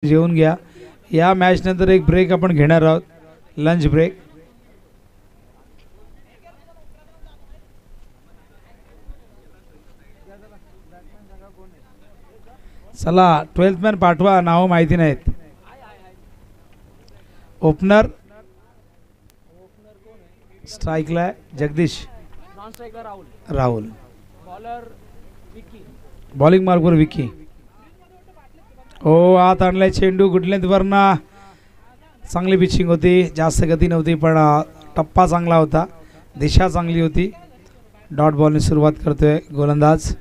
जेवून घ्या। या मॅच नंतर एक ब्रेक आपण घेणार आहोत, लंच ब्रेक। चला 12th मॅन पाठवा, नाव माहिती नाहीत। ओपनर स्ट्राइकला जगदीश, नॉन स्ट्राइकला राहुल, बॉलर विकी, बॉलिंग मार्कवर विकी। ओ आत आणलाय चेंडू गुडलेंथ वरना, चांगली पिचिंग होती, जास्त गती नव्हती पण टप्पा चांगला होता, दिशा चांगली होती। डॉट बॉलने सुरुवात करतोय गोलंदाज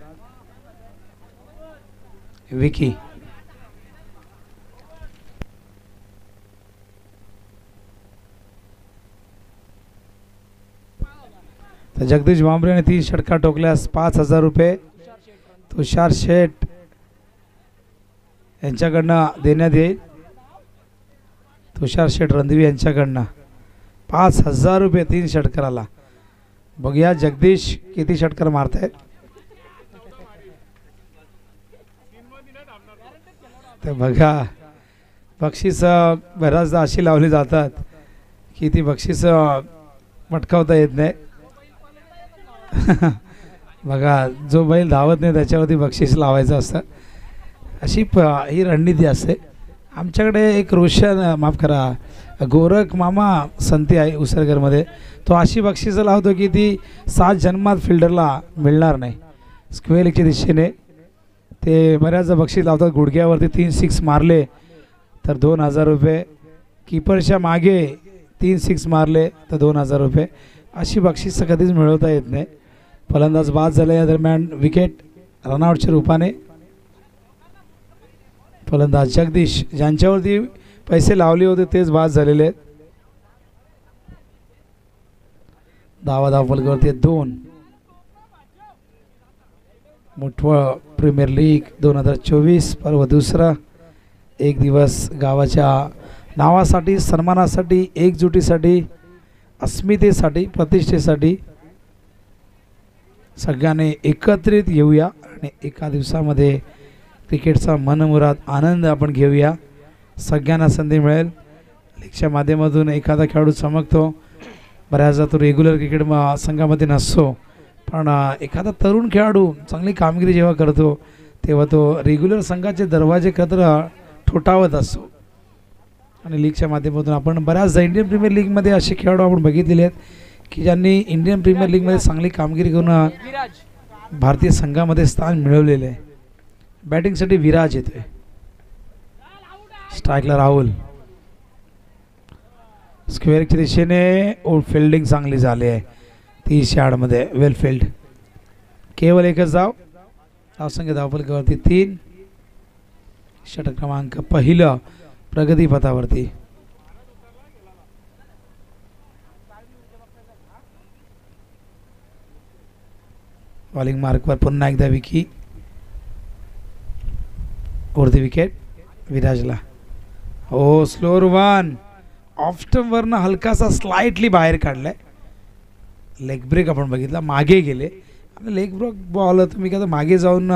विकी। तर जगदीश भांबरेने 3 षटका ठोकल्यास 5000 रुपये तुषार शेठ यांच्याकडनं देण्यात येईल। तुषार शेठ रणदिवे यांच्याकडनं 5000 रुपये 3 षटकाराला। बघूया जगदीश किती षटकार मारतायत। तर बघा बक्षीस बऱ्याचदा अशी लावली जातात की ती बक्षीस पटकावता येत नाही। बघा जो बैल धावत नाही त्याच्यावरती बक्षीस लावायचं असतं, अशी ही रणनीती असते। आमच्याकडे एक रोशन माफ करा गोरख मामा संती आहे उसरगरमध्ये, तो अशी बक्षिसं लावतो की ती 7 जन्मात फिल्डरला मिळणार नाही। स्क्वेअर लेगच्या दिशेने ते बऱ्याचदा बक्षीस लावतात। गुडघ्यावरती 3 सिक्स मारले तर 2000 रुपये, कीपरच्या मागे 3 सिक्स मारले तर 2000 रुपये, अशी बक्षीसं कधीच मिळवता येत नाही। फलंदाज बाद झाले, या दरम्यान विकेट रनआउटच्या रूपाने फलंदाज जगदीश ज्यांच्यावरती पैसे लावले होते तेच बाद झालेले आहेत। धावा फलकावरती 2। मुठवळ प्रीमियर लीग 2024 पर्व दुसरा, एक दिवस गावाच्या नावासाठी, सन्मानासाठी, एकजुटीसाठी, अस्मितेसाठी, प्रतिष्ठेसाठी सगळ्यांनी एकत्रित येऊया आणि एका दिवसामध्ये क्रिकेटचा मनमुराद आनंद आपण घेऊया। सगळ्यांना संधी मिळेल। लीगच्या माध्यमातून एखादा खेळाडू चमकतो, बऱ्याचदा तो रेग्युलर क्रिकेट संघामध्ये नसतो, पण एखादा तरुण खेळाडू चांगली कामगिरी जेव्हा करतो तेव्हा तो रेग्युलर संघाचे दरवाजे कत्र ठोठावत असतो। आणि लीगच्या माध्यमातून आपण बऱ्याचदा इंडियन प्रीमियर लीगमध्ये असे खेळाडू आपण बघितलेले आहेत की ज्यांनी इंडियन प्रीमियर लीगमध्ये चांगली कामगिरी करून भारतीय संघामध्ये स्थान मिळवलेले आहे। बॅटिंगसाठी विराज येतोय, स्ट्राइकला राहुल, स्क्वेअरच्या दिशेने फिल्डिंग चांगली झाली आहे 30 यार्डमध्ये, वेल फील्ड। केवळ एकच धावसंख्या धावफलकावरती 3, षटक क्रमांक पहिलं प्रगतीपथावरती। बॉलिंग मार्कवर पुन्हा एकदा विकी, वरती विकेट विराजला। हो स्लोअर 1 ऑफ स्टंप वरनं हलकासा स्लाइटली बाहेर काढलाय। लेग ब्रेक आपण बघितला, मागे गेले आणि लेग ब्रेक बॉल तुम्ही का मागे जाऊन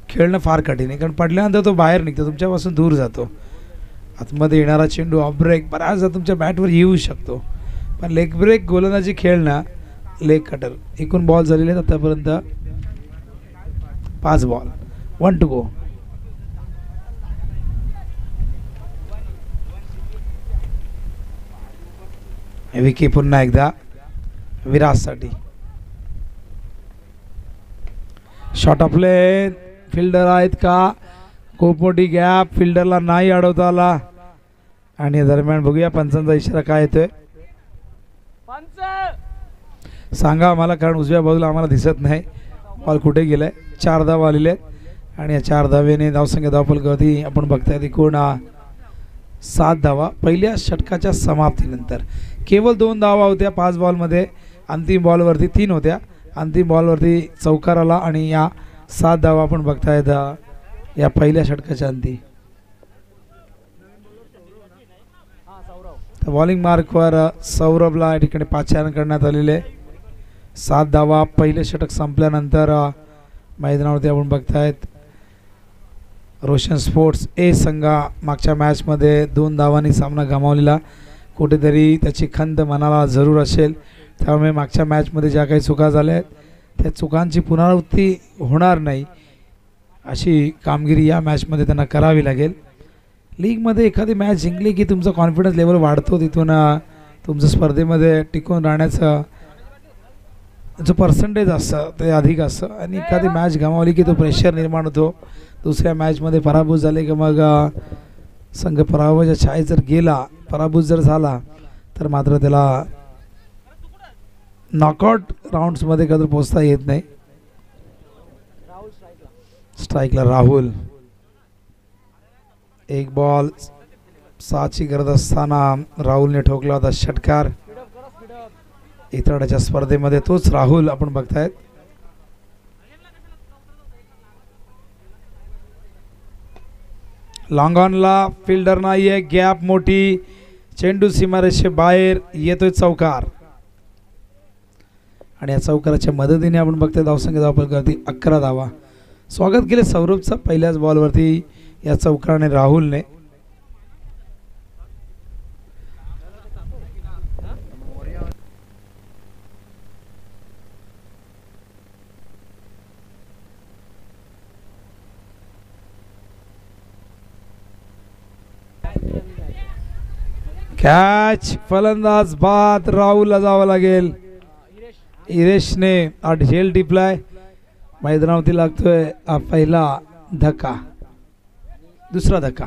खेळणं फार कठीण आहे, कारण पडल्यानंतर तो बाहेर निघतो, तुमच्यापासून दूर जातो। आतमध्ये येणारा चेंडू ऑफ ब्रेक बऱ्याचदा तुमच्या बॅटवर येऊ शकतो, पण लेग ब्रेक गोलंदाजी खेळणं लेग कटर। एकूण बॉल झालेले आहेत आतापर्यंत 5 बॉल, 1 टू गो। विकी पुन्हा एकदा विराजसाठी। शॉट ऑफ प्ले, फिल्डर आहेत का, खूप मोठी गॅप, फिल्डरला नाही अडवता आला। आणि दरम्यान बघूया पंचांचा इशारा काय येतोय, सांगा आम्हाला, कारण उजव्या बाजूला आम्हाला दिसत नाही बॉल कुठे गेलाय। 4 धावा आलेले आहेत आणि या 4 धावेने धावसंख्या धावफलकावरती आपण बघताय एकूण 7 धावा पहिल्या षटकाच्या समाप्तीनंतर। केवळ 2 धावा होत्या 5 बॉलमध्ये, अंतिम बॉलवरती 3 होत्या, अंतिम बॉलवरती चौकार आला आणि या 7 धावा आपण बघतायत या पहिल्या षटकाच्या अंती। तर बॉलिंग मार्कवर सौरभला या ठिकाणी 5 रन करण्यात आलेले। 7 धावा पहिले षटक संपल्यानंतर मैदानावरती आपण बघतायत रोशन स्पोर्ट्स ए संघा मागच्या मॅचमध्ये 2 धावांनी सामना गमावलेला. कुठेतरी त्याची खंत मनाला जरूर असेल. त्यामुळे मागच्या मॅचमध्ये ज्या काही चुका झाल्या आहेत त्या चुकांची पुनरावृत्ती होणार नाही अशी कामगिरी या मॅचमध्ये त्यांना करावी लागेल. लीगमध्ये एखादी मॅच जिंकली की तुमचा कॉन्फिडन्स लेवल वाढतो. तिथून तुमचं स्पर्धेमध्ये टिकून राहण्याचं जो पर्सेंटेज असतं ते अधिक असतं. आणि एखादी मॅच गमावली की तो प्रेशर निर्माण होतो. दुसऱ्या मॅचमध्ये पराभूत झाले की मग संघ पराभवाच्या छायेत जर गेला, पराभूत जर झाला तर मात्र त्याला नॉकआउट राऊंड्समध्ये कधी पोचता येत नाही. राहुल स्ट्राईकला राहुल. एक बॉल 6ची गरज असताना राहुलने ठोकला होता षटकार. इतरड्याच्या स्पर्धेमध्ये तोच राहुल आपण बघतायत. लॉंग ऑनला फिल्डर नाहीये. गॅप मोठी. चेंडू सीमारेषे बाहेर येतोय. चौकार. आणि या चौकाराच्या मदतीने आपण बघतोय धावसंख्या धावफलकावरती 11 धावा. स्वागत केले सौरभचं पहिल्याच बॉलवरती या चौकाराने राहुलने. कॅच. फलंदाज बाद. राहुलला जावं लागेल. इरेशने हा झेल टिपलाय. मैदानावरती लागतोय हा पहिला धक्का. दुसरा धक्का.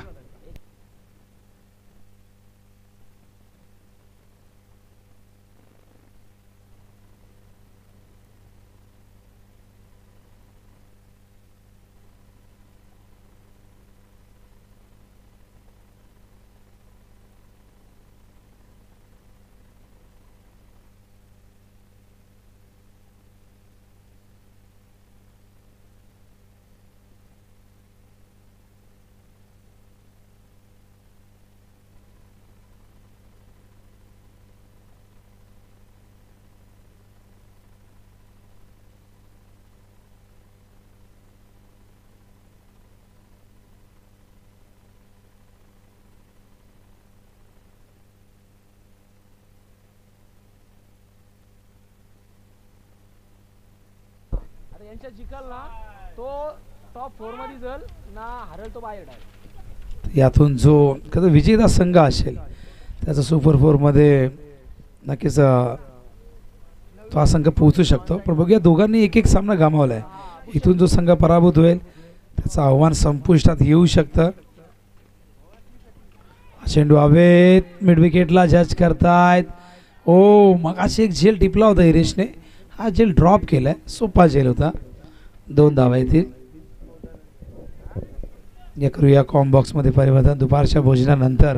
यांच्या जिंकल ना तो टॉप 4 मध्ये जाईल ना, हरल तो बाहेर डायरेक्ट. यातून जो कधी विजेता संघ असेल त्याचा सुपर 4मध्ये नक्कीच तो हा संघ पोहोचू शकतो. पण बघूया दोघांनी एक एक सामना गमावला आहे. इथून जो संघ पराभूत होईल त्याचं आव्हान संपुष्टात येऊ शकतं. चेंडू हवेत. मिड विकेटला जज करतायत. ओ मग अशी एक झेल टिपला होता इरेशने. हा झेल ड्रॉप केलाय. सोपा झेल होता. 2 धावा येतील. या करूया कॉम बॉक्समध्ये परिवर्तन. दुपारच्या भोजनानंतर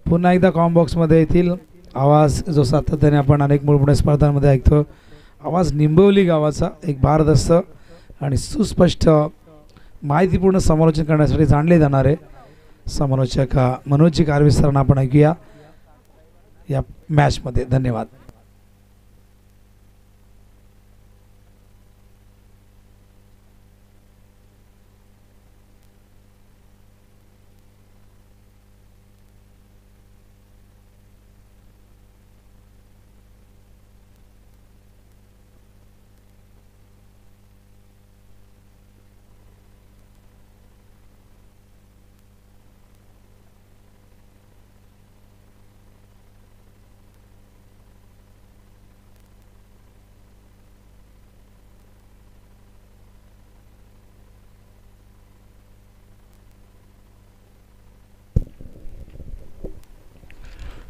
पुन्हा एकदा कॉम बॉक्समध्ये येथील आवाज जो सातत्याने आपण अनेक मुळमुळे स्पर्धांमध्ये ऐकतो. आवाज निंबवली गावाचा एक भारदस्त आणि सुस्पष्ट माहितीपूर्ण समालोचन करण्यासाठी जाणले जाणारे समालोचक मनोजजी कारविस्तारांना आपण ऐकूया या मॅचमध्ये. धन्यवाद.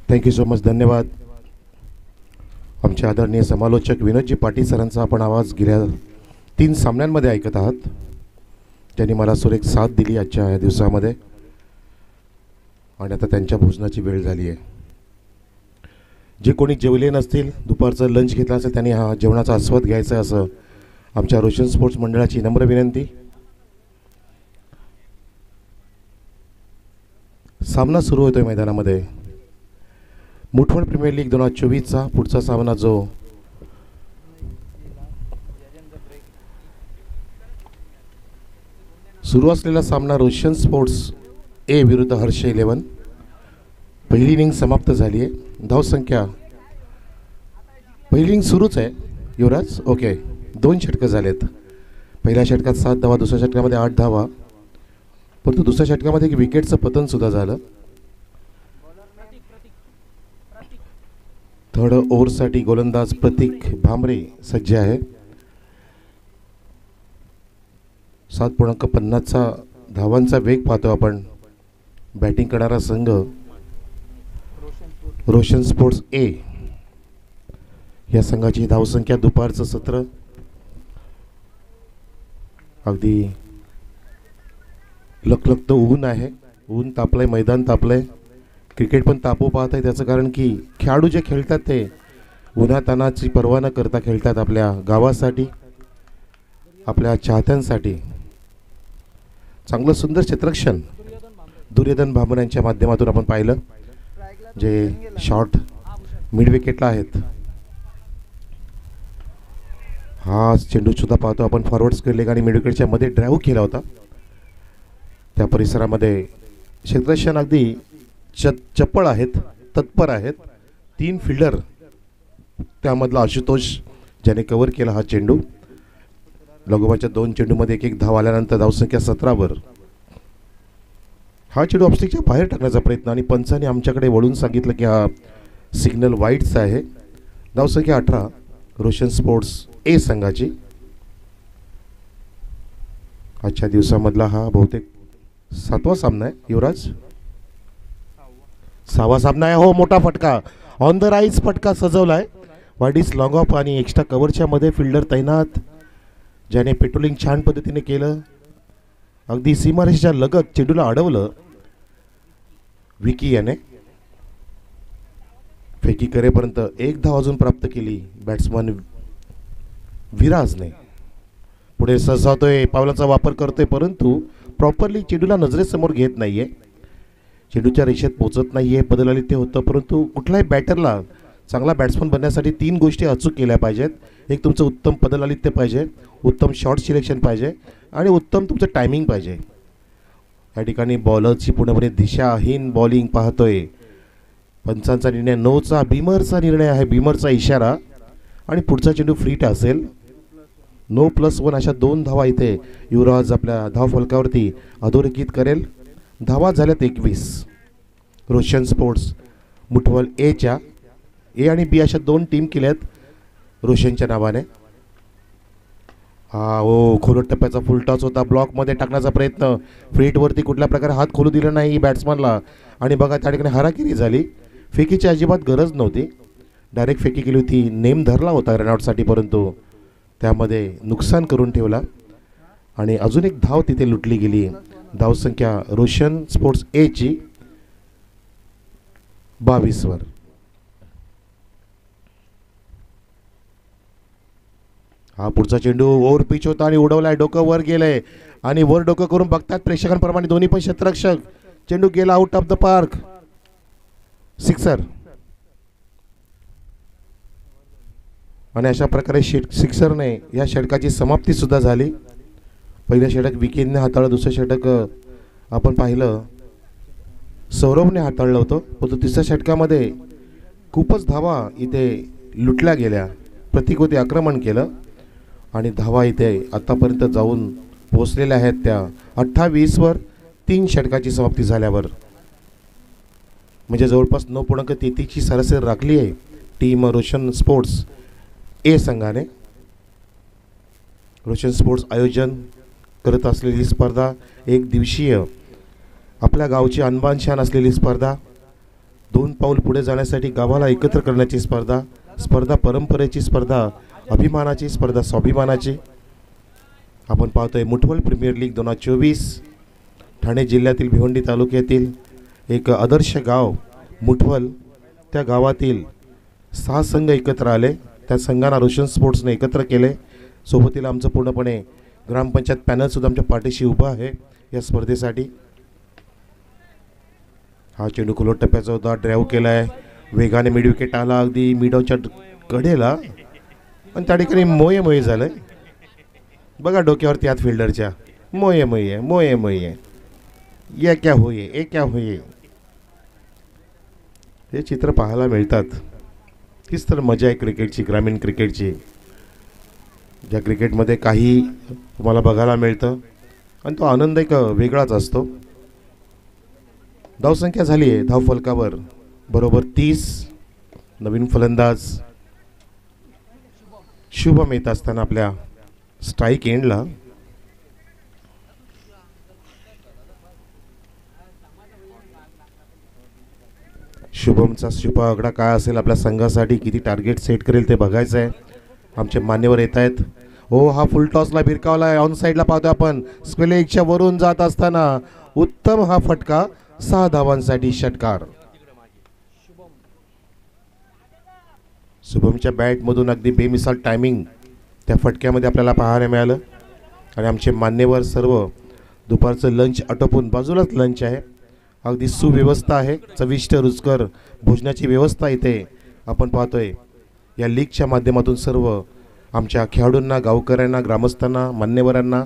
Thank you so much. धन्यवाद. आमचे आदरणीय समालोचक विनोदजी पाटील सरांचा आपण आवाज गेल्या 3 सामन्यांमध्ये ऐकत आहात. त्यांनी मला सुरेख साथ दिली आजच्या या दिवसामध्ये. आणि आता त्यांच्या भोजनाची वेळ झाली आहे. जे कोणी जेवले नसतील, दुपारचं लंच घेतलं असेल, त्यांनी हा जेवणाचा आस्वाद घ्यायचा आहे असं आमच्या रोशन स्पोर्ट्स मंडळाची नम्र विनंती. सामना सुरू होतोय मैदानामध्ये. मुठवण प्रीमियर लीग 2024चा पुढचा सामना जो सुरू असलेला सामना रोशन स्पोर्ट्स ए विरुद्ध हर्ष 11. पहिली इनिंग समाप्त झाली आहे. धावसंख्या पहिली इनिंग सुरूच आहे युवराज. ओके, 2 षटकं झालेत. पहिल्या षटकात 7 धावा, दुसऱ्या षटकामध्ये 8 धावा, परंतु दुसऱ्या षटकामध्ये एक विकेटचं पतनसुद्धा झालं. थर्ड ओव्हरसाठी गोलंदाज प्रतीक भामरे सज्ज आहे. 7.50 धावांचा वेग पाहतो आपण. बॅटिंग करणारा संघ रोशन स्पोर्ट्स ए. या संघाची धावसंख्या दुपारचं सत्र. अगदी लखलखतं ऊन आहे. ऊन तापलंय, मैदान तापलंय. क्रिकेट पण तापू पाहत आहे. त्याचं कारण की खेळाडू जे खेळतात ते उन्हातानाची पर्वा न करता खेळतात आपल्या गावासाठी, आपल्या चाहत्यांसाठी. चांगलं सुंदर क्षेत्ररक्षण दुर्योधन भामरे यांच्या माध्यमातून आपण पाहिलं, जे शॉर्ट मिड विकेटला आहेत. हा चेंडूसुद्धा पाहतो आपण. फॉरवर्ड स्क्वेअर लेग आणि मिड विकेटच्या मध्ये ड्राईव्ह केला होता. त्या परिसरामध्ये क्षेत्ररक्षण अगदी चप्पळ आहेत, तत्पर आहेत. 3 फिल्डर, त्यामधला आशुतोष ज्याने कव्हर केला हा चेंडू. लगोबाच्या 2 चेंडूमध्ये 1-1 धाव आल्यानंतर धावसंख्या 17 हा चेंडू ऑफस्टिकच्या बाहेर टाकण्याचा प्रयत्न आणि पंचांनी आमच्याकडे वळून सांगितलं की हा सिग्नल वाईटचा आहे. धावसंख्या 18 रोशन स्पोर्ट्स ए संघाची. आजच्या दिवसामधला हा बहुतेक 7वा सामना आहे युवराज. 6वा सामना आहे. हो, मोठा फटका, ऑन द राईज फटका सजवलाय. वाईट लॉंग ऑफ आणि एक्स्ट्रा कव्हरच्या मध्ये फिल्डर तैनात, ज्याने पेट्रोलिंग छान पद्धतीने केलं. अगदी सीमारेषेच्या लगत चेंडूला अडवलं विकी याने. फेकी करेपर्यंत 1 धाव अजून प्राप्त केली बॅट्समन विराजने. पुढे ससावतोय, पावलाचा वापर करतोय, परंतु प्रॉपरली चेंडूला नजरेसमोर घेत नाहीये. चेंडूच्या रेषेत पोचत नाहीये. बदल ते होतं, परंतु कुठल्याही बॅटरला चांगला बॅट्समन बनण्यासाठी 3 गोष्टी अचूक केल्या पाहिजेत. एक, तुमचं उत्तम पदलालित्य पाहिजे, उत्तम शॉट सिलेक्शन पाहिजे आणि उत्तम तुमचं टायमिंग पाहिजे. या ठिकाणी बॉलरची पूर्णपणे दिशाहीन बॉलिंग पाहतोय. पंचांचा निर्णय नोचा, बीमरचा निर्णय आहे, बीमरचा इशारा. आणि पुढचा चेंडू फ्रीट असेल. नो +1 अशा 2 धावा इथे युवराज आपल्या धावफलकावरती अधोरेखित करेल. धावा झाल्यात 21. रोशन स्पोर्ट्स मुठवल एच्या ए आणि बी अशा 2 टीम केल्यात रोशनच्या नावाने. हा हो, खोलट टप्प्याचा फुल टॉस होता. ब्लॉकमध्ये टाकण्याचा प्रयत्न, फ्रीटवरती कुठल्या प्रकारे हात खोलू दिला नाही बॅट्समनला. आणि बघा त्या ठिकाणी हाराकिरी झाली. फेकीची अजिबात गरज नव्हती, डायरेक्ट फेकी केली होती. नेम धरला होता रनआउटसाठी, परंतु त्यामध्ये नुकसान करून ठेवला आणि अजून एक धाव तिथे लुटली गेली. धावसंख्या रोशन स्पोर्ट्स एची 22. हा पुढचा चेंडू ओव्हर पिच होता आणि उडवलाय. डोकं वर गेलंय आणि वर डोकं करून बघतात प्रेक्षकांप्रमाणे दोन्ही पण क्षेत्ररक्षक. चेंडू गेला आउट ऑफ द पार्क. 6 आणि अशा प्रकारे सिक्सरने या षटकाची समाप्ती सुद्धा झाली. पहिलं षटक विकीने हाताळलं, दुसरं षटक आपण पाहिलं सौरभने हाताळलं होतं. परंतु तिसऱ्या षटकामध्ये खूपच धावा इथे लुटल्या गेल्या. प्रतीक होते, आक्रमण केलं आणि धावा इथे आतापर्यंत जाऊन पोहोचलेल्या आहेत त्या 28 3 षटकाची समाप्ती झाल्यावर. म्हणजे जवळपास 9.33 ची सरासरी राखली आहे टीम रोशन स्पोर्ट्स ए संघाने. रोशन स्पोर्ट्स आयोजन करत असलेली स्पर्धा, एक दिवसीय आपल्या गावची अनबान शान असलेली स्पर्धा, 2 पाऊल पुढे जाण्यासाठी गावाला एकत्र करण्याची स्पर्धा, स्पर्धा परंपरेची स्पर्धा, अभिमानाची स्पर्धा, स्वाभिमानाची. आपण पाहतोय मुठवल प्रीमियर लीग 2024. ठाणे जिल्ह्यातील भिवंडी तालुक्यातील एक आदर्श गाव मुठवल. त्या गावातील 6 संघ एकत्र आले. त्या संघांना रोशन स्पोर्ट्सने एकत्र केले. सोबतीला आमचं पूर्णपणे ग्रामपंचायत पॅनलसुद्धा आमच्या पाठीशी उभा आहे या स्पर्धेसाठी. हा चेंडू खोलट टप्प्याचा होता, ड्राईव्ह केला आहे, वेगाने मिड विकेट आला अगदी मिडॉच्या कडेला आणि त्या ठिकाणी मोये झालं. बघा डोक्यावरती आत फिल्डरच्या मोये मोये मोये मोये, ये क्या होये, ये क्या होये, हे चित्र पाहायला मिळतात. तीच तर मजा आहे क्रिकेटची, ग्रामीण क्रिकेटची, ज्या क्रिकेटमध्ये काही तुम्हाला बघायला मिळतं आणि तो आनंद एक वेगळाच असतो. धावसंख्या झाली आहे धावफलकावर बरोबर 30. नवीन फलंदाज शुभम येत असताना आपल्या स्ट्राईक एंडला. शुभमचा शुभ आकडा काय असेल, आपल्या संघासाठी किती टार्गेट सेट करेल ते बघायचं आहे. आमचे मान्यवर येत आहेत. हो, हा फुल टॉसला भिरकावला आहे, ऑन साईडला पाहतोय आपण. स्क्वेलेजच्या वरून जात असताना उत्तम हा फटका, 6 धावांसाठी षटकार. शुभमच्या बॅटमधून अगदी बेमिसाल टायमिंग त्या फटक्यामध्ये आपल्याला पाहायला मिळालं. आणि आमचे मान्यवर सर्व दुपारचं लंच आटोपून, बाजूलाच लंच आहे, अगदी सुव्यवस्था आहे, चविष्ट रुचकर भोजनाची व्यवस्था इथे आपण पाहतोय. या लीगच्या माध्यमातून सर्व आमच्या खेळाडूंना, गावकऱ्यांना, ग्रामस्थांना, मान्यवरांना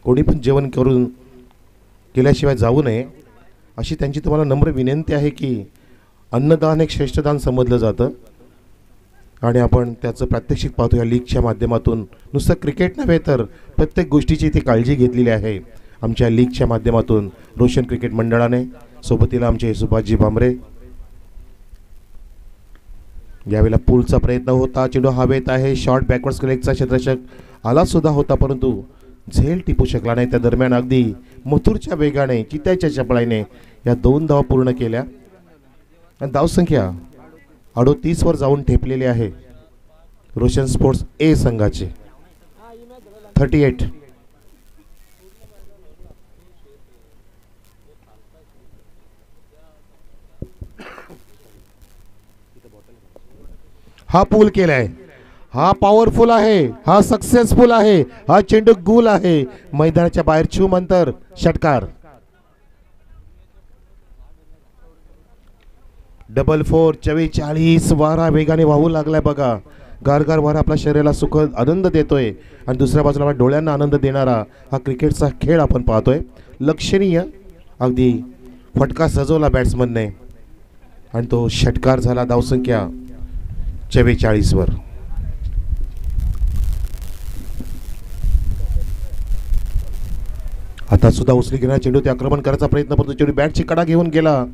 कोणी पण जेवण करून केल्याशिवाय जाऊ नये अशी त्यांची तुम्हाला नम्र विनंती आहे. की अन्नदान एक श्रेष्ठदान समजलं जातं आणि आपण त्याचं प्रात्यक्षिक पाहतो या लीगच्या माध्यमातून. नुसतं क्रिकेट नव्हे तर प्रत्येक गोष्टीची इथे काळजी घेतलेली आहे आमच्या लीगच्या माध्यमातून रोशन क्रिकेट मंडळाने. सोबतीला आमचे सुभाषजी भामरे. यावेळेला पूलचा प्रयत्न होता, चेंडू हवेत आहे, शॉर्ट बॅकवर्ड्स लेगचा क्षेत्ररक्षक आला सुद्धा होता परंतु झेल टिपू शकला नाही. त्या दरम्यान अगदी मथुरच्या वेगाने, चित्याच्या चपळाईने या 2 धावा पूर्ण केल्या आणि धावसंख्या 38 वर जाऊन ठेपलेली आहे रोशन स्पोर्ट्स ए संघाचे. 38. हा पूल केलाय, हा पॉवरफुल आहे, हा सक्सेसफुल आहे, हा चेंडू गुल आहे, मैदानाच्या बाहेर छूम अंतर, षटकार. 4-4. 44. वारा वेगाने वाहू लागलाय बघा. गारगार वारा आपल्या शरीराला सुखद आनंद देतोय आणि दुसऱ्या बाजूला आपल्या डोळ्यांना आनंद देणारा हा क्रिकेटचा खेळ आपण पाहतोय. लक्षणीय अगदी फटका सजवला बॅट्समनने आणि तो षटकार झाला. धावसंख्या 44 वर. आता सुद्धा उचली घेणारा चेंडू ते आक्रमण करायचा प्रयत्न करतो. चेंडू बॅटची कडा घेऊन गेला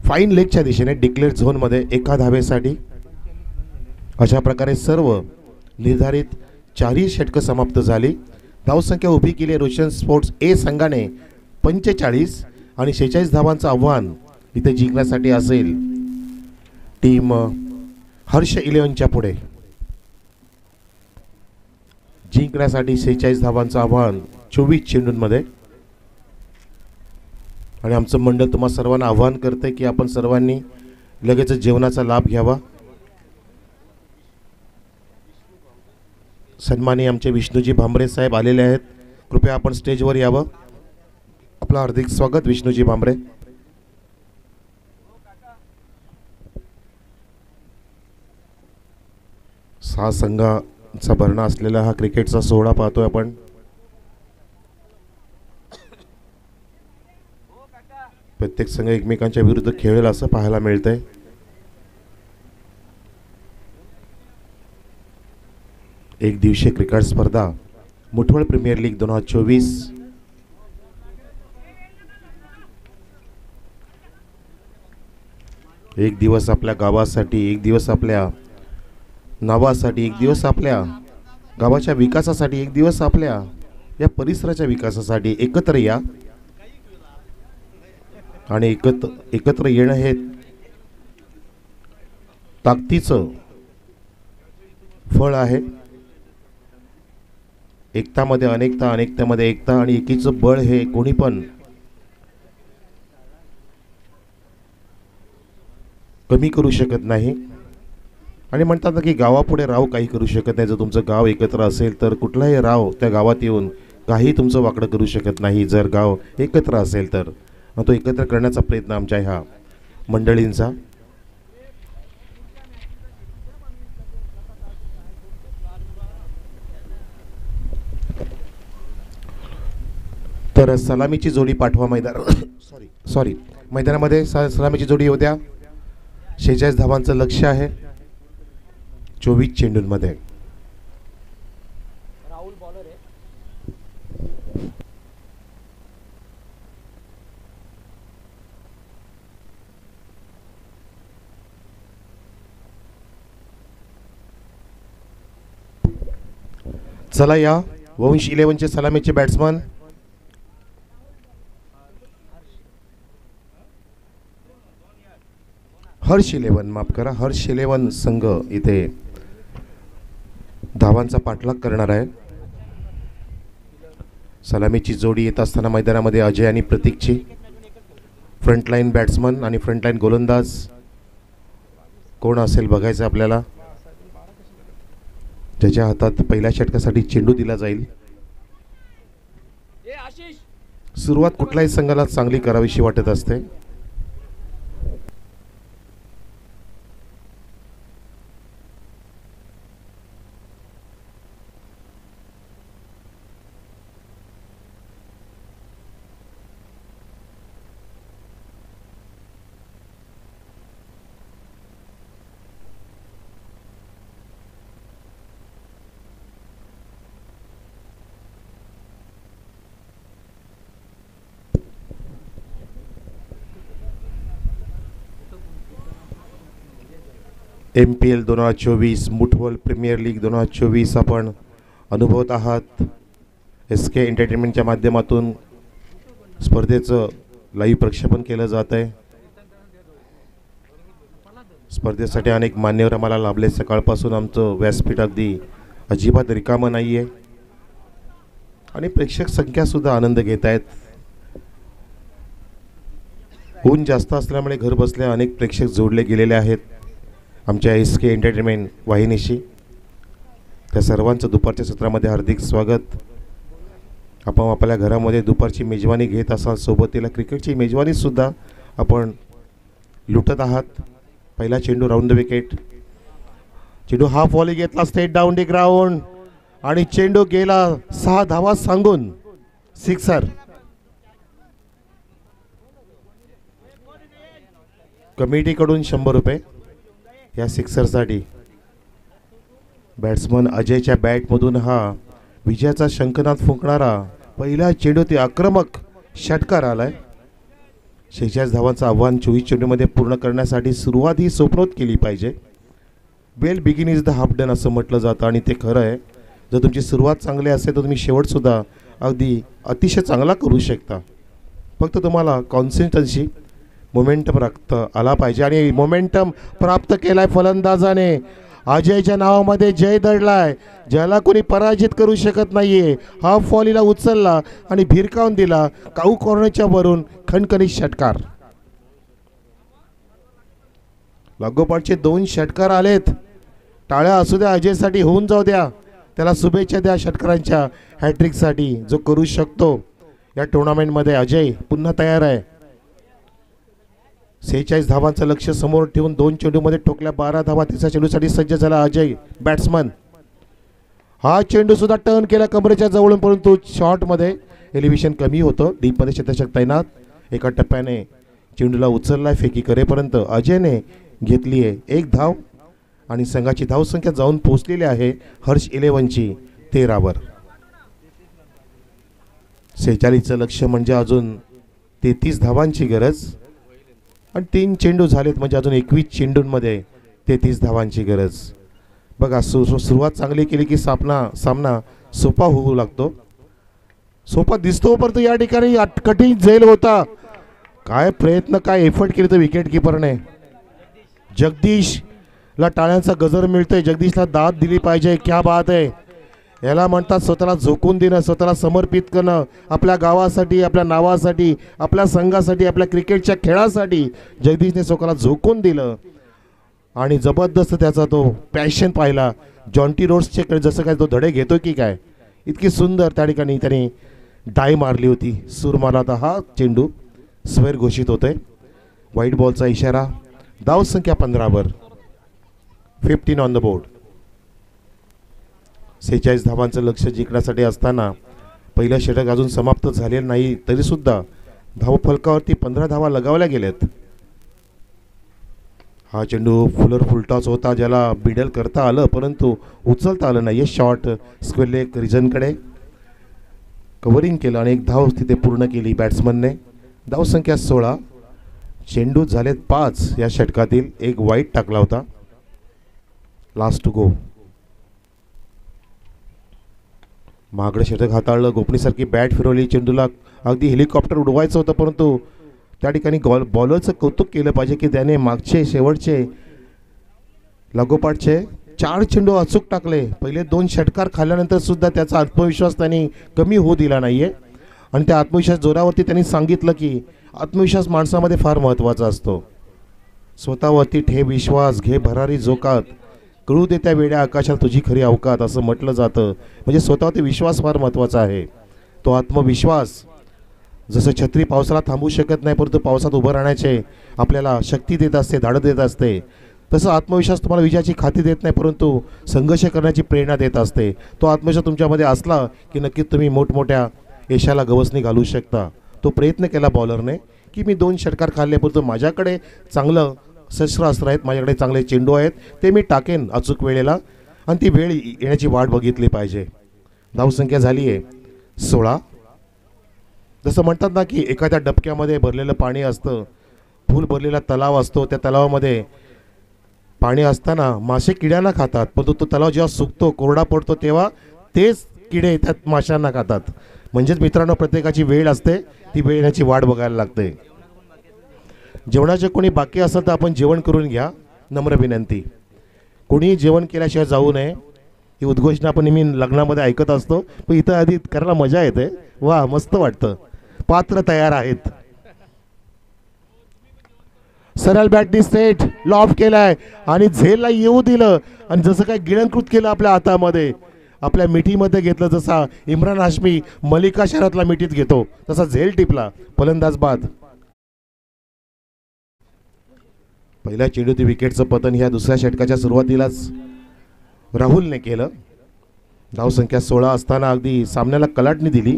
फाईन लेगच्या दिशेने डिक्लेअर झोनमध्ये 1 धावेसाठी. अशा प्रकारे सर्व निर्धारित 4ही षटकं समाप्त झाली. धावसंख्या उभी केली रोशन स्पोर्ट्स ए संघाने 45 आणि 46 धावांचं आव्हान इथे जिंकण्यासाठी असेल टीम हर्ष 11च्या पुढे. जिंकण्यासाठी 46 धावांचं आव्हान 24 चेंडूंमध्ये. आणि आमचं मंडळ तुम्हा सर्वांना आव्हान करते की आपण सर्वांनी लगेच जेवणाचा लाभ घ्यावा. सन्माननीय आमचे विष्णूजी भांबरे साहेब आलेले आहेत, कृपया आपण स्टेजवर यावं. आपलं हार्दिक स्वागत विष्णूजी भांबरे. सहा संघाचा भरणा असलेला हा क्रिकेटचा सोहळा पाहतोय आपण. प्रत्येक संघ एकमेकांच्या विरुद्ध खेळेल असं पाहायला मिळतंय. एक दिवसीय क्रिकेट स्पर्धा मुठवळ प्रीमियर लीग 2024. एक दिवस आपल्या गावासाठी, एक दिवस आपल्या नावासाठी, एक दिवस आपल्या गावाच्या विकासासाठी, एक दिवस आपल्या या परिसराच्या विकासासाठी एकत्र या. आणि एकत्र येणं हे ताकदीचं फळ आहे. एकतामध्ये अनेकता, अनेकतेमध्ये एकता आणि एकीचं बळ हे कोणी पण कमी करू शकत नाही. आणि म्हणतात ना की गावापुढे राव काही करू शकत नाही. जर तुमचं गाव एकत्र असेल तर कुठलाही राव त्या गावात येऊन काही तुमचं वाकडं करू शकत नाही. जर गाव एकत्र असेल तर तो एकत्र करण्याचा प्रयत्न आमच्या ह्या मंडळींचा. तर सलामीची जोडी पाठवा मैदान सॉरी मैदानामध्ये सलामीची जोडी येऊ द्या. 46 धावांचं लक्ष आहे 24 चेंडूंमध्ये. राहुल बॉलर आहे. चला या वंश 11चे सलामीचे बॅट्समन हर्ष 11 माफ करा हर्ष 11 संघ इथे धावांचा पाठलाग करणार आहे. सलामीची जोडी येत असताना मैदानामध्ये अजय आणि प्रतीकची फ्रंटलाईन बॅट्समन आणि फ्रंटलाईन गोलंदाज कोण असेल बघायचं आपल्याला. ज्याच्या हातात पहिल्या षटकासाठी चेंडू दिला जाईल. ए आशिष सुरुवात कुठल्याही संघाला चांगली करावीशी वाटत असते. MPL 2024 मुठवल प्रीमियर लीग 2024 आपण अनुभवत आहात. SK एंटरटेनमेंटच्या माध्यमातून स्पर्धेचं लाईव्ह प्रक्षेपण केलं जात आहे. स्पर्धेसाठी अनेक मान्यवर आम्हाला लाभले. सकाळपासून आमचं व्यासपीठ अगदी अजिबात रिकामं नाही आहे आणि प्रेक्षक संख्यासुद्धा आनंद घेत आहेत. ऊन जास्त असल्यामुळे घर बसल्या अनेक प्रेक्षक जोडले गेलेले आहेत आमच्या SK एंटरटेनमेंट वाहिनीशी. त्या सर्वांचं दुपारच्या सत्रामध्ये हार्दिक स्वागत. आपण आपल्या घरामध्ये दुपारची मेजवानी घेत असाल, सोबतीला क्रिकेटची मेजवानीसुद्धा आपण लुटत आहात. पहिला चेंडू राऊंड द विकेट. चेंडू हाफ वॉली घेतला स्ट्रेट डाऊन दी ग्राउंड आणि चेंडू गेला 6 धावा सांगून सिक्सर. कमिटीकडून 100 रुपये या सिक्सरसाठी. बॅट्समन अजयच्या बॅटमधून हा विजयाचा शंखनाद फुंकणारा पहिला चेंडू ते आक्रमक षटकार आलाय. 46 धावांचं आव्हान 24 चेंडूमध्ये पूर्ण करण्यासाठी सुरुवात ही स्वप्नोत केली पाहिजे. Well begin is the half done असं म्हटलं जातं आणि ते खरं आहे. जर तुमची सुरुवात चांगली असेल तर तुम्ही शेवटसुद्धा अगदी अतिशय चांगला करू शकता. फक्त तुम्हाला कॉन्सिस्टन्सी मोमेंटम प्राप्त आला पाहिजे आणि मोमेंटम प्राप्त केलाय फलंदाजाने. अजयच्या नावामध्ये जय दडलाय. ज्याला कोणी पराजित करू शकत नाहीये. हाफ वॉलीला उचलला आणि भिरकावून दिला. काऊ कॉर्नरच्या वरून खणखणीत षटकार. लागोपाठचे 2 षटकार आलेत. टाळ्या असू द्या अजयसाठी, होऊन जाऊ द्या. त्याला शुभेच्छा द्या षटकारांच्या हॅट्रिकसाठी जो करू शकतो. या टुर्नामेंटमध्ये अजय पुन्हा तयार आहे. 46 धावांचं लक्ष समोर ठेवून 2 चेंडूमध्ये ठोकल्या 12 धावा. तिसऱ्या चेंडूसाठी सज्ज झाला अजय बॅट्समन. हा चेंडू सुद्धा टर्न केला कमरेच्या जवळून, परंतु शॉर्टमध्ये एलिव्हेशन कमी होतं. डीपमध्ये क्षेत्ररक्षक तैनात. एका टप्प्याने चेंडूला उचललाय फेकी करेपर्यंत अजयने घेतली आहे 1 धाव आणि संघाची धावसंख्या जाऊन पोहोचलेली आहे हर्ष 11ची 13वर. 46चं लक्ष म्हणजे अजून 33 धावांची गरज आणि 3 चेंडू झालेत म्हणजे अजून 21 चेंडूंमध्ये 33 धावांची गरज. बघा सुरुवात चांगली केली की सामना सोपा होऊ लागतो. सोपा दिसतो परंतु या ठिकाणी कठीण झेल होता. काय प्रयत्न काय एफर्ट केले तर विकेट किपरने. जगदीशला टाळ्यांचा गजर मिळतोय. जगदीशला दाद दिली पाहिजे. क्या बात आहे. याला म्हणतात स्वतःला झोकून देणं, स्वतःला समर्पित करणं. आपल्या गावासाठी, आपल्या नावासाठी, आपल्या संघासाठी, आपल्या क्रिकेटच्या खेळासाठी जगदीशने स्वतःला झोकून दिलं आणि जबरदस्त त्याचा तो पॅशन पाहिला. जॉन्टी रोड्सचे जसं काय तो धडे घेतो की काय, इतकी सुंदर त्या ठिकाणी त्याने डाय मारली होती. सूर मारला होता. हा चेंडू स्वेर घोषित होतोय. व्हाईट बॉलचा इशारा. धावसंख्या 15वर. 15 ऑन द बोर्ड. 46 धावांचं लक्ष जिंकण्यासाठी असताना पहिलं षटक अजून समाप्त झालेलं नाही तरीसुद्धा धावफलकावरती 15 धावा लगावल्या गेल्यात. हा चेंडू फुलटॉस होता, ज्याला बिडल करता आलं परंतु उचलता आलं नाही. शॉट स्क्वेअर लेग रिजनकडे कव्हरिंग केलं आणि एक धाव तिथे पूर्ण केली बॅट्समनने. धावसंख्या 16. चेंडू झालेत 5 या षटकातील. एक वाईट टाकला होता. Last to go. महागडं षटक हाताळलं, गोपनीसारखी बॅट फिरवली, चेंडूला अगदी हेलिकॉप्टर उडवायचं होतं परंतु त्या ठिकाणी बॉलरचं कौतुक केलं पाहिजे की त्याने मागचे शेवटचे लागोपाठचे 4 चेंडू अचूक टाकले. पहिले 2 षटकार खाल्ल्यानंतर सुद्धा त्याचा आत्मविश्वास त्यांनी कमी होऊ दिला नाही आहे आणि त्या आत्मविश्वास जोरावरती त्यांनी सांगितलं की आत्मविश्वास माणसामध्ये फार महत्त्वाचा असतो. स्वतःवरती ठेव विश्वास, घे भरारी जोकात, कळू दे त्या वेड्या आकाशात तुझी खरी अवकात असं म्हटलं जातं. म्हणजे स्वतःवरती विश्वास फार महत्त्वाचा आहे. तो आत्मविश्वास जसं छत्री पावसाला थांबवू शकत नाही परंतु पावसात उभं राहण्याचे आपल्याला शक्ती देत असते, धाडस देत असते, तसं आत्मविश्वास तुम्हाला विजयाची खात्री देत नाही परंतु संघर्ष करण्याची प्रेरणा देत असते. तो आत्मविश्वास तुमच्यामध्ये असला की नक्कीच तुम्ही मोठमोठ्या यशाला गवसणी घालू शकता. तो प्रयत्न केला बॉलरने की मी 2 षटकार खाल्ले परंतु माझ्याकडे चांगलं शस्त्रास्त्र आहेत, माझ्याकडे चांगले चेंडू आहेत, ते मी टाकेन अचूक वेळेला आणि ती वेळ येण्याची वाट बघितली पाहिजे. धावसंख्या झाली आहे 16. जसं म्हणतात ना की एखाद्या डबक्यामध्ये भरलेलं पाणी असतं, फुल भरलेला तलाव असतो, त्या तलावामध्ये पाणी असताना मासे किड्यांना खातात परंतु तो तलाव जेव्हा सुकतो, कोरडा पडतो तेव्हा तेच किडे त्यात माशांना खातात. म्हणजेच मित्रांनो प्रत्येकाची वेळ असते, ती वेळ येण्याची वाट बघायला लागते. जेवणाचे कोणी बाकी असेल तर आपण जेवण करून घ्या, नम्र विनंती. कोणी जेवण केल्याशिवाय जाऊ नये ही उद्घोषणा आपण नेहमी लग्नामध्ये ऐकत असतो पण इथं आधी करायला मजा येते. वा, मस्त वाटतं. पात्र तयार आहेत. सरळ बॅटनी सेट लॉफ केलाय आणि झेलला येऊ दिलं आणि जसं काय गिळंकृत केलं आपल्या हातामध्ये, आपल्या मिठीमध्ये घेतलं. जसा इम्रान हाशमी मलिका शहरातला मिठीत घेतो तसा झेल टिपला. फलंदाज बाद. पहिल्या चेंडूतील विकेटचं पतन ह्या दुसऱ्या षटकाच्या सुरुवातीलाच राहुलने केलं. धावसंख्या 16 असताना अगदी सामन्याला कलाटणी दिली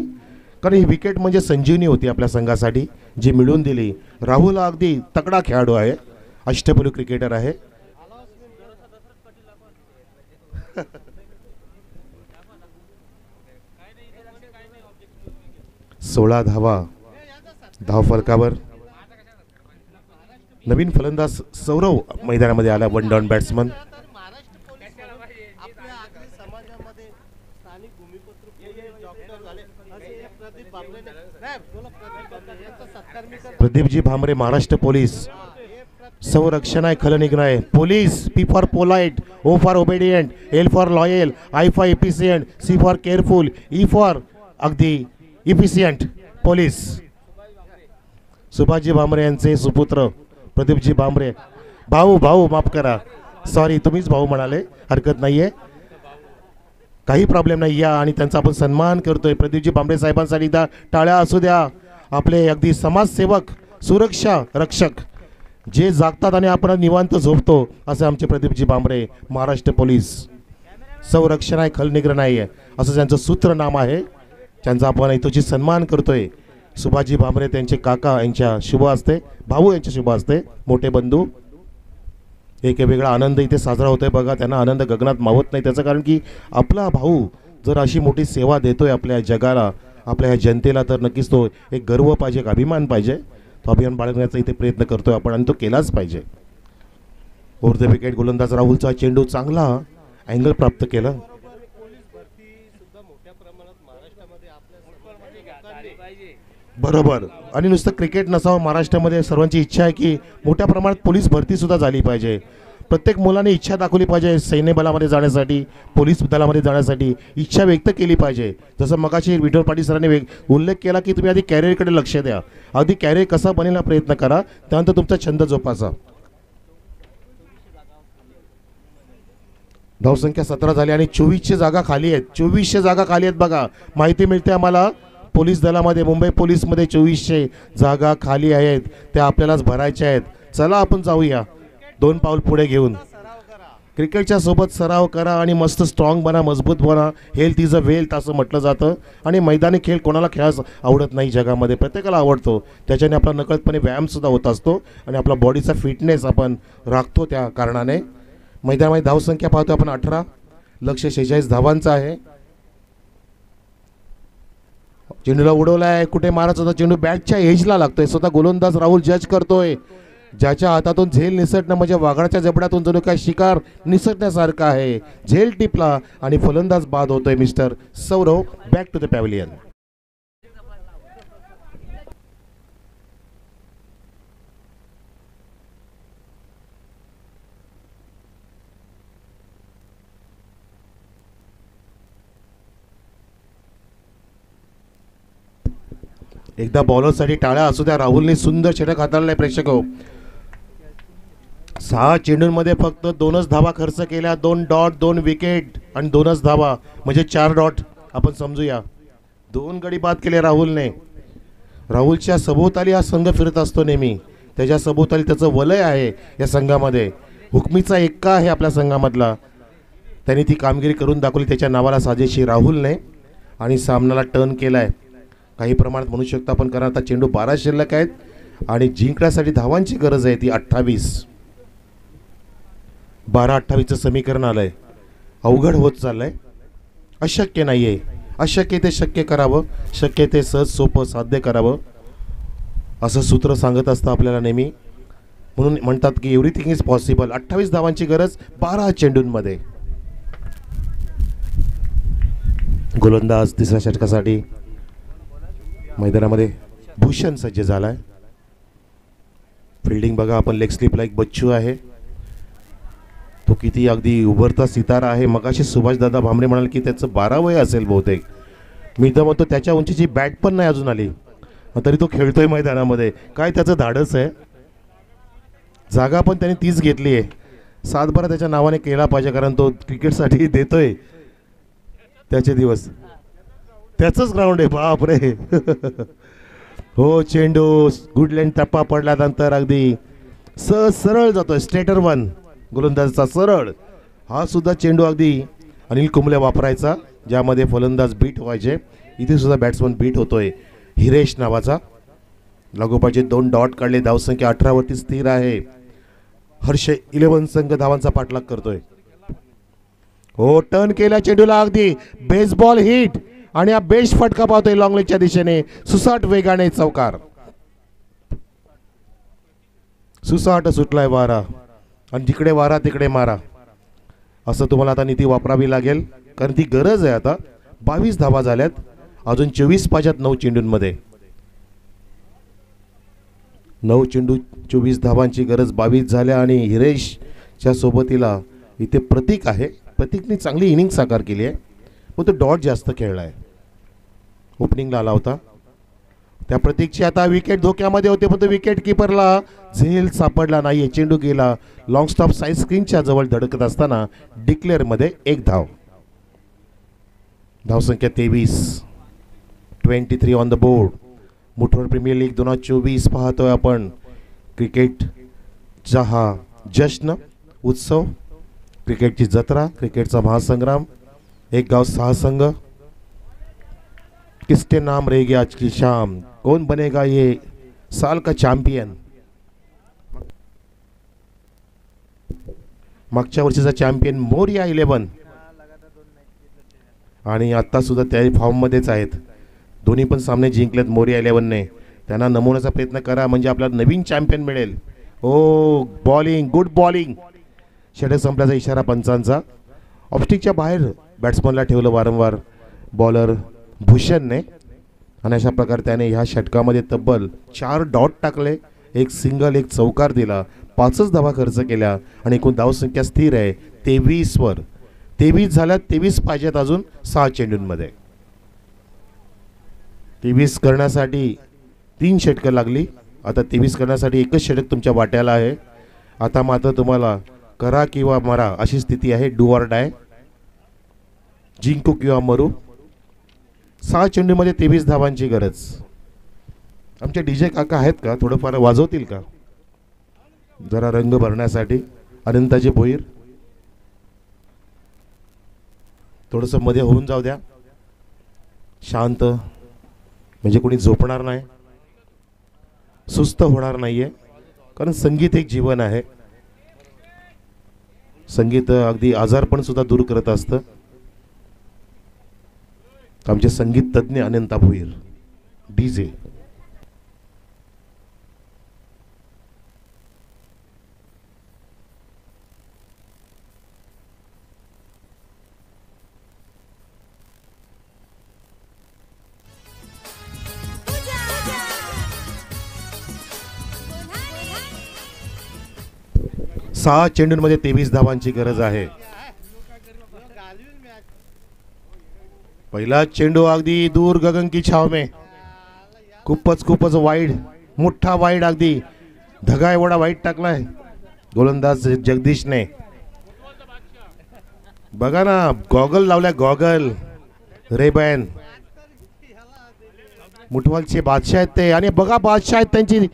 कारण ही विकेट म्हणजे संजीवनी होती आपल्या संघासाठी जी मिळवून दिली. राहुल अगदी तगडा खेळाडू आहे, अष्टपैलू क्रिकेटर आहे. सोळा धावा धावफलकावर. नवीन फलंदाज सौरव मैदानामध्ये आला, 1 डाऊन बॅट्समन. प्रदीपजी भामरे महाराष्ट्र पोलीस. संरक्षण आहे, खलनिग्न आहे. Police, P for polite, O for obedient, L for loyal, I for efficient, C for careful, E for अगदी इफिशियंट पोलीस. सुभाषजी भामरे यांचे सुपुत्र प्रदीपजी भामरे. भाऊ माफ करा, सॉरी तुम्हीच भाऊ म्हणाले, हरकत नाही आहे, काही प्रॉब्लेम नाही. या आणि त्यांचा आपण सन्मान करतोय. प्रदीपजी भामरे साहेबांसाठी एकदा टाळ्या असू द्या. आपले अगदी समाजसेवक, सुरक्षा रक्षक जे जागतात आणि आपण निवांत झोपतो असे आमचे प्रदीपजी भामरे महाराष्ट्र पोलीस. संरक्षण आहे, खलनिग्रह नाही आहे असं त्यांचं सूत्र नाम आहे. त्यांचा आपण इथोची सन्मान करतोय. सुभाषजी भामरे त्यांचे काका यांच्या शुभ असते, भाऊ यांच्या शुभ असते, मोठे बंधू. एक वेगळा आनंद इथे साजरा होतोय बघा. त्यांना आनंद गगनात मावत नाही. त्याचं कारण की आपला भाऊ जर अशी मोठी सेवा देतोय आपल्या जगाला, आपल्या ह्या जनतेला, तर नक्कीच तो एक गर्व पाहिजे, एक अभिमान पाहिजे. तो अभिमान बाळगण्याचा इथे प्रयत्न करतोय आपण आणि तो केलाच पाहिजे. ओव्हर द विकेट गोलंदाज राहुलचा चेंडू चांगला अँगल प्राप्त केलं. बरोबर. आणि नुसतं क्रिकेट नसावं महाराष्ट्रामध्ये, सर्वांची इच्छा आहे की मोठ्या प्रमाणात पोलीस भरती सुद्धा झाली पाहिजे. प्रत्येक मुलाने इच्छा दाखवली पाहिजे सैन्य बलामध्ये जाण्यासाठी, पोलीस दलामध्ये जाण्यासाठी इच्छा व्यक्त केली पाहिजे. जसं मगाशी विठ्ठल पाटील सरांनी उल्लेख केला की तुम्ही आधी कॅरियरकडे लक्ष द्या, आधी कॅरियर कसा बनेल हा प्रयत्न करा, त्यानंतर तुमचा छंद जोपासा. धावसंख्या 17 झाली आणि 2400 जागा खाली आहेत. 2400 जागा खाली आहेत बघा. माहिती मिळते आम्हाला पोलीस दलामध्ये, मुंबई पोलीसमध्ये 2400 जागा खाली आहेत. त्या आपल्यालाच भरायच्या आहेत. चला आपण जाऊया 2 पाऊल पुढे घेऊन. क्रिकेटच्या सोबत सराव करा आणि मस्त स्ट्रॉंग बना, मजबूत बना. हेल्थ इज अ वेल्थ असं म्हटलं जातं. आणि मैदानी खेळ कोणाला खेळायला आवडत नाही जगामध्ये, प्रत्येकाला आवडतो. त्याच्याने आपला नकळतपणे व्यायामसुद्धा होत असतो आणि आपला बॉडीचा फिटनेस आपण राखतो. त्या कारणाने मैदानामध्ये धावसंख्या पाहतो आपण 18, लक्ष्य 46 धावांचं आहे. चेंडूला उडवला आहे, कुठे मारायचा होता चेंडू, बॅटच्या एजला लागतोय. स्वतः गोलंदाज राहुल जज करतोय. ज्याच्या हातातून झेल निसटणं म्हणजे वाघाच्या जबड्यातून जणू काय शिकार निसटण्यासारखं आहे. झेल टिपला आणि फलंदाज बाद होतोय mister Sourav. Back to the pavilion. एकदा बॉलरसाठी टाळ्या असू द्या. राहुलने सुंदर षटक हाताळलंय प्रेक्षक हो. 6 चेंडूंमध्ये फक्त 2च धावा खर्च केल्या. 2 डॉट, 2 विकेट आणि 2च धावा म्हणजे 4 डॉट आपण समजूया. 2 गडी बाद केले राहुलने. राहुलच्या सभोवताली हा संघ फिरत असतो नेहमी. त्याच्या सभोवताली त्याचं वलय आहे या संघामध्ये. हुकमीचा एक्का आहे आपल्या संघामधला. त्यांनी ती कामगिरी करून दाखवली त्याच्या नावाला साजेशी राहुलने आणि सामनाला टर्न केला आहे. काही प्रमाणात म्हणू शकतो आपण, कारण आता चेंडू 12 शिल्लक आहेत आणि जिंकण्यासाठी धावांची गरज आहे ती 28. 12-28चं समीकरण आलंय. अवघड होत चाललंय. अशक्य नाही आहे. अशक्य ते शक्य करावं, शक्य ते सहज सोपं साध्य करावं असं सूत्र सांगत असतं आपल्याला नेहमी. म्हणून म्हणतात की एव्हरीथिंग इज पॉसिबल. 28 धावांची गरज 12 चेंडूंमध्ये. गोलंदाज तिसऱ्या षटकासाठी मैदानामध्ये भूषण सज्ज झाला आहे. फिल्डिंग बघा आपण, लेग स्लिपला एक बच्चू आहे. तो किती अगदी उभरता सितारा आहे. मगाशी सुभाषदादा भामरे म्हणाल की त्याचं 12 वय असेल बहुतेक. मी तर म्हणतो त्याच्या उंचीची बॅट पण नाही अजून आली, तरी तो खेळतोय मैदानामध्ये. काय त्याचं धाडस आहे. जागा पण त्याने तीच घेतली आहे. 7-12 त्याच्या नावाने केला पाहिजे, कारण तो क्रिकेटसाठी देतोय त्याचे दिवस. त्याचंच ग्राउंड आहे. बाप रे. हो, चेंडू गुड लेन टप्पा पडल्यानंतर अगदी सरळ जातोय. स्ट्रेटर 1 गोलंदाजाचा सरळ. हा सुद्धा चेंडू अगदी अनिल कुंबले वापरायचा, ज्यामध्ये फलंदाज बीट व्हायचे. इथे सुद्धा बॅट्समन बीट होतोय हिरेश नावाचा. लागोपाठचे 2 डॉट काढले. धावसंख्या 18 वरती स्थिर आहे. हर्ष 11 संघ धावांचा पाठलाग करतोय. हो, टर्न केला चेंडूला, अगदी बेसबॉल हिट आणि हा बेस्ट फटका पाहतोय लॉंग लेगच्या दिशेने. सुसाट वेगाने चौकार. सुसाट सुटलाय वारा आणि जिकडे वारा तिकडे मारा असं तुम्हाला आता नीती वापरावी लागेल, कारण ती गरज आहे. आता 22 धावा झाल्यात, अजून 24 पाहिजेत 9 चेंडूंमध्ये. 9 चेंडू 24 धावांची गरज 22 झाल्या. आणि हिरेशच्या सोबतीला इथे प्रतीक आहे. प्रतीकने चांगली इनिंग साकार केली आहे, पण तो डॉट जास्त खेळला आहे. ओपनिंगला आला होता. त्या प्रतीकची आता विकेट धोक्यामध्ये होते, पण तो विकेट किपरला झेल सापडला नाहीये. चेंडू गेला लॉंग स्टॉप साईड स्क्रीनच्या जवळ धडकत असताना डिक्लेअरमध्ये 1 धाव. धावसंख्या 23 ऑन द बोर्ड. मुठोर प्रीमियर लीग 2024 पाहतोय आपण. क्रिकेटचा हा जश्न उत्सव, क्रिकेटची जत्रा, क्रिकेटचा महासंग्राम. 1 गाव 6 संघ. किसके नाम रहेगी आज की शाम, कौन बनेगा ये साल का चॅम्पियन. मागच्या वर्षीचा चॅम्पियन मोरिया 11 आणि आता सुद्धा त्या फॉर्ममध्येच आहेत. दोन्ही पण सामने जिंकलेत मोरिया 11ने. त्यांना नमवण्याचा प्रयत्न करा म्हणजे आपल्याला नवीन चॅम्पियन मिळेल. ओ, बॉलिंग, गुड बॉलिंग. षटक संपल्याचा इशारा पंचांचा. ऑफस्टिकच्या बाहेर बॅट्समनला ठेवलं वारंवार बॉलर भूषणने आणि अशा प्रकारे त्याने ह्या षटकामध्ये तब्बल 4 डॉट टाकले. 1 सिंगल, 1 चौकार दिला. 5च धावा खर्च केल्या आणि एकूण धावसंख्या स्थिर आहे 23 वर. 23 झाल्यात. 23 पाहिजेत अजून 6 चेंडूंमध्ये. 23 करण्यासाठी 3 षटकं लागली. आता 23 करण्यासाठी 1च षटक तुमच्या वाट्याला आहे. आता मात्र तुम्हाला करा किंवा मरा अशी स्थिती आहे. डू ऑर डाय, जिंकू किंवा मरू. 6 चेंडूमध्ये 23 धावांची गरज. आमचे डीजे काका आहेत का, थोडंफार वाजवतील का जरा रंग भरण्यासाठी. अनंताजी भोईर. थोडंसं मध्ये होऊन जाऊ द्या, शांत, म्हणजे कोणी झोपणार नाही, सुस्त होणार नाहीये, कारण संगीत एक जीवन आहे. संगीत अगदी आजारपण सुद्धा दूर करत असतं. आमचे संगीत तज्ञ अनंता भोईर डीजे. सहा चेंडूंमध्ये 23 धावांची गरज आहे. पहिला चेंडू अगदी दूर गगन की छाव में, खूपच वाईड, मोठा वाईड, अगदी धगा एवढा वाईड टाकलाय गोलंदाज जगदीशने. बघा ना, गॉगल लावलाय, गॉगल रेबॅन. मुठवालचे बादशाह आहेत ते, आणि बघा बादशाह आहेत त्यांची,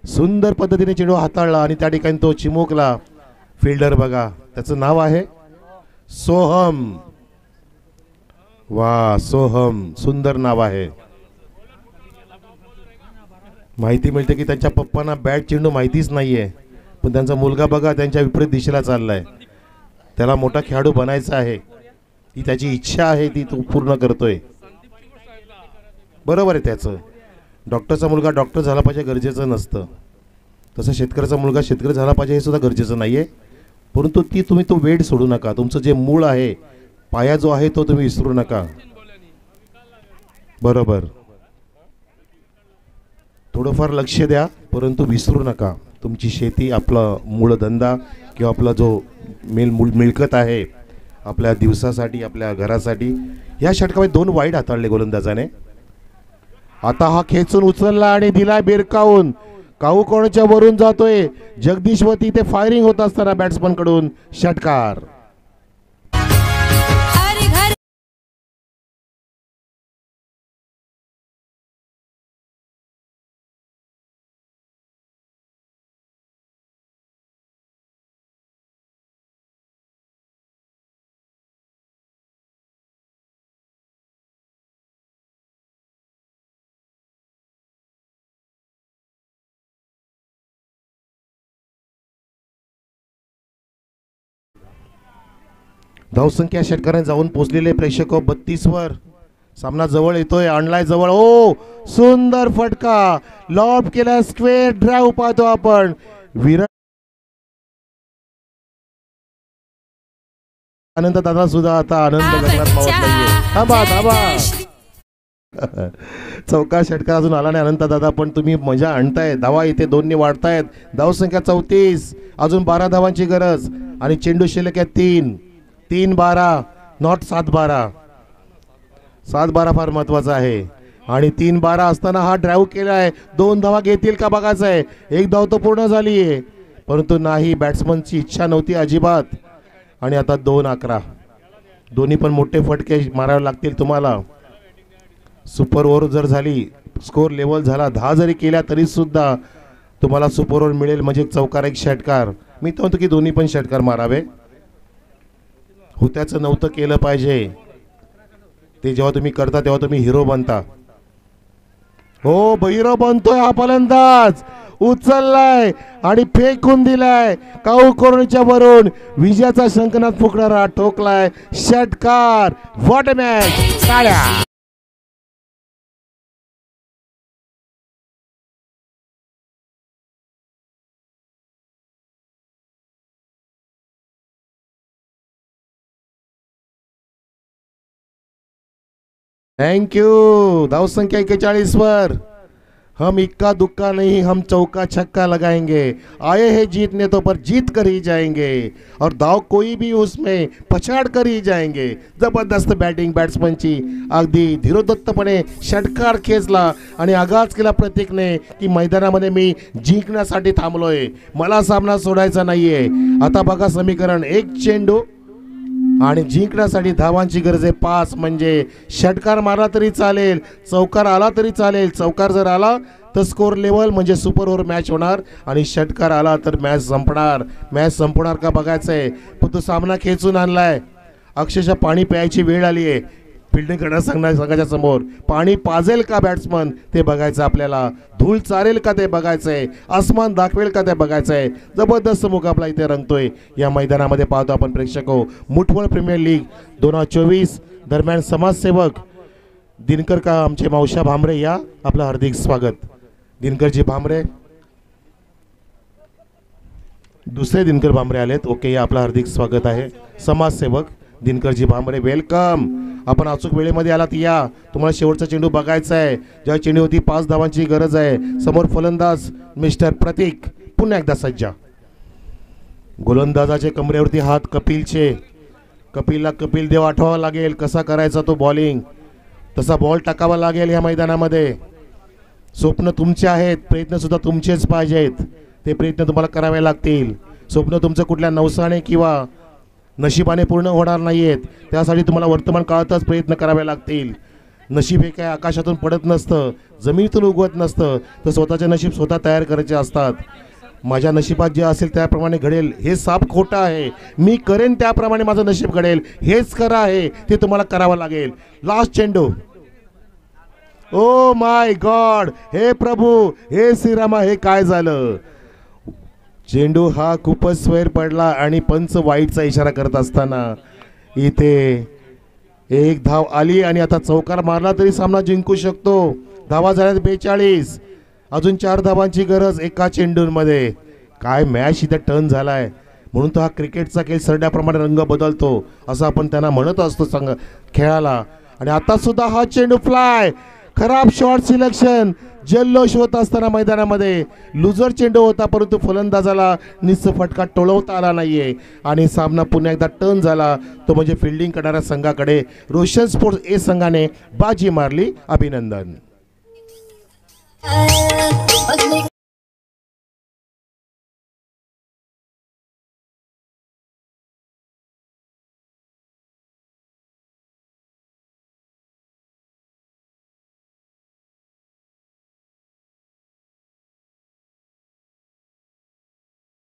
सुंदर पद्धतीने चेंडू हाताळला आणि त्या ठिकाणी तो चिमुकला. फिल्डर बघा, त्याचं नाव आहे सोहम. वा, सोहम, सुंदर नाव आहे. माहिती मिळते की त्यांच्या पप्पांना बॅट चेंडू माहितीच नाहीये, पण त्यांचा मुलगा बघा त्यांच्या विपरीत दिशेला चाललाय. त्याला मोठा खेळाडू बनायचा आहे, ती त्याची इच्छा आहे, ती तो पूर्ण करतोय. बरोबर आहे त्याचं. डॉक्टरचा मुलगा डॉक्टर झाला पाहिजे गरजेचं नसतं, तसं शेतकऱ्याचा मुलगा शेतकरी झाला पाहिजे हे सुद्धा गरजेचं नाहीये. परंतु तुम्ही तो वेळ सोडू नका. तुमचं जे मूळ आहे, पाया जो आहे तो तुम्ही विसरू नका. बरोबर, थोडंफार लक्ष द्या, परंतु विसरू नका तुमची शेती, आपला मूळ धंदा किंवा आपला जो मिळकत आहे आपल्या दिवसासाठी, आपल्या घरासाठी. या षटकामध्ये 2 वाईड हाताळले गोलंदाजाने. आता हा खेचून उचलला आणि दिला बिरकावून. काऊ कोणाच्या वरून जातोय जगदीश वती, ते फायरिंग होत असताना बॅट्समन कडून षटकार. धावसंख्या षटकाराने जाऊन पोहोचलेले प्रेक्षक 32 वर. सामना जवळ येतोय, आणलाय जवळ. ओ, सुंदर फटका, लॉब केला, स्क्वेअर ड्राइव्ह पाहतो आपण. विराट आनंद दादा सुद्धा आता आनंद गगनात मावत नाहीये. थांबा थांबा, चौका षटकार अजून आला नाही अनंत दादा, पण तुम्ही मजा आणताय. धावा इथे 2 ने वाढतायत. धावसंख्या 34, अजून 12 धावांची गरज, आणि चेंडू शिल्लक आहे 3-12, नॉट 7-12. 7-12 फार महत्वाचा आहे, आणि 3-12 असताना हा ड्राइव्ह केला आहे. 2 धावा घेतील का बघायचं आहे. 1 धाव तर पूर्ण झाली आहे, परंतु नाही, बॅट्समनची इच्छा नव्हती अजिबात. आणि आता 2-11, दोन्ही पण मोठे फटके मारावे लागतील तुम्हाला. सुपर ओव्हर जर झाली, स्कोर लेवल झाला, 10 जरी केल्या तरी सुद्धा तुम्हाला सुपर ओव्हर मिळेल, म्हणजे चौकार एक षटकार. मी तर म्हणतो की दोन्ही पण षटकार मारावे. हुत्याचं नव्हतं केलं पाहिजे ते. जेव्हा तुम्ही करता तेव्हा तुम्ही हिरो बनता. हो, हिरो बनतोय हा फलंदाज. उचललाय आणि फेकून दिलाय काऊ कोर्नरच्या वरून. विजयाचा शंखनाद फुकणारा ठोकलाय षटकार. What a match. टाळ्या. Thank you. धावसंख्या 41 वर. हम इक्का दुक्का नहीं, हम चौका छक्का लगाएंगे. आए हैं जीतने तो पर जीत कर ही जाएंगे, और दाव कोई भी उसमें पछाड़ कर ही जाएंगे. जबरदस्त बॅटिंग बॅट्समनची. अगदी धीरोदत्तपणे षटकार खेचला आणि आगाज केला प्रतीकने की मैदानामध्ये मी जिंकण्यासाठी थांबलोय, मला सामना सोडायचा नाहीये. आता बघा समीकरण, 1 चेंडू आणि जिंकण्यासाठी धावांची गरज आहे 5. म्हणजे षटकार मारला तरी चालेल, चौकार आला तरी चालेल. चौकार जर आला तर स्कोर लेवल, म्हणजे सुपर ओव्हर मॅच होणार, आणि षटकार आला तर मॅच संपणार. मॅच संपणार का बघायचं आहे. पण तो सामना खेचून आणलाय. अक्षरशः पाणी प्यायची वेळ आली आहे. फिल्डिंग करणार संघाच्या समोर पाणी पाजेल का बॅट्समन ते बघायचं आपल्याला. धूळ चारेल का ते बघायचं आहे. आसमान दाखवेल का ते बघायचं आहे. जबरदस्त मुकाबला इथे रंगतोय या मैदानामध्ये. पाहतो आपण प्रेक्षक हो, मुठवळ प्रीमियर लीग 2024 दरम्यान समाजसेवक दिनकर का आमचे मावशा भामरे या आपलं हार्दिक स्वागत. दिनकरजी भामरे, दुसरे दिनकर भामरे आलेत. ओके, या आपलं हार्दिक स्वागत आहे. समाजसेवक दिनकरजी भामरे, वेलकम. आपण अचूक वेळेमध्ये आलात. या तुम्हाला शेवटचा चेंडू बघायचा आहे. ज्या चेंडूवरती 5 धावांची गरज आहे. समोर फलंदाज मिस्टर प्रतीक पुन्हा एकदा सज्जा. गोलंदाजाचे कमरेवरती हात कपिलचे. कपिलला कपिल देव आठवावा लागेल. कसा करायचा तो बॉलिंग, तसा बॉल टाकावा लागेल या मैदानामध्ये. स्वप्न तुमचे आहेत, प्रयत्न सुद्धा तुमचेच पाहिजेत. ते प्रयत्न तुम्हाला करावे लागतील. स्वप्न तुमचं कुठल्या नवसाने किंवा नशिबाने पूर्ण होणार नाही आहेत. त्यासाठी तुम्हाला वर्तमान काळातच प्रयत्न करावे लागतील. नशीब हे काय आकाशातून पडत नसतं, जमिनीतून उगवत नसतं. तर स्वतःचे नशीब स्वतः तयार करायचे असतात. माझ्या नशिबात जे असेल त्याप्रमाणे घडेल हे साप खोटं आहे. मी करेन त्याप्रमाणे माझं नशीब घडेल हेच खरं आहे. ते तुम्हाला करावं लागेल. लास्ट चेंडू. ओ माय गॉड, हे प्रभू, हे श्रीरामा, हे काय झालं. चेंडू हा खूपच स्वैर पडला आणि पंच वाईटचा इशारा करत असताना इथे एक धाव आली आणि आता चौकार मारला तरी सामना जिंकू शकतो. धावा झाल्यात 42. अजून 4 धावांची गरज एका चेंडूंमध्ये. काय मॅच इथे टर्न झालाय. म्हणून तो हा क्रिकेटचा खेळ सरड्याप्रमाणे रंग बदलतो असं आपण त्यांना म्हणत असतो खेळाला. आणि आता सुद्धा हा चेंडू फ्लाय. खराब शॉट सिलेक्शन. जल्लोष होत असताना मैदानामध्ये लुजर चेंडू होता, परंतु फलंदाजाला निस्स फटका टोलवता आला नाहीये आणि सामना पुन्हा एकदा टर्न झाला. तो म्हणजे फिल्डिंग करणाऱ्या संघाकडे. रोशन स्पोर्ट्स ए संघाने बाजी मारली. अभिनंदन.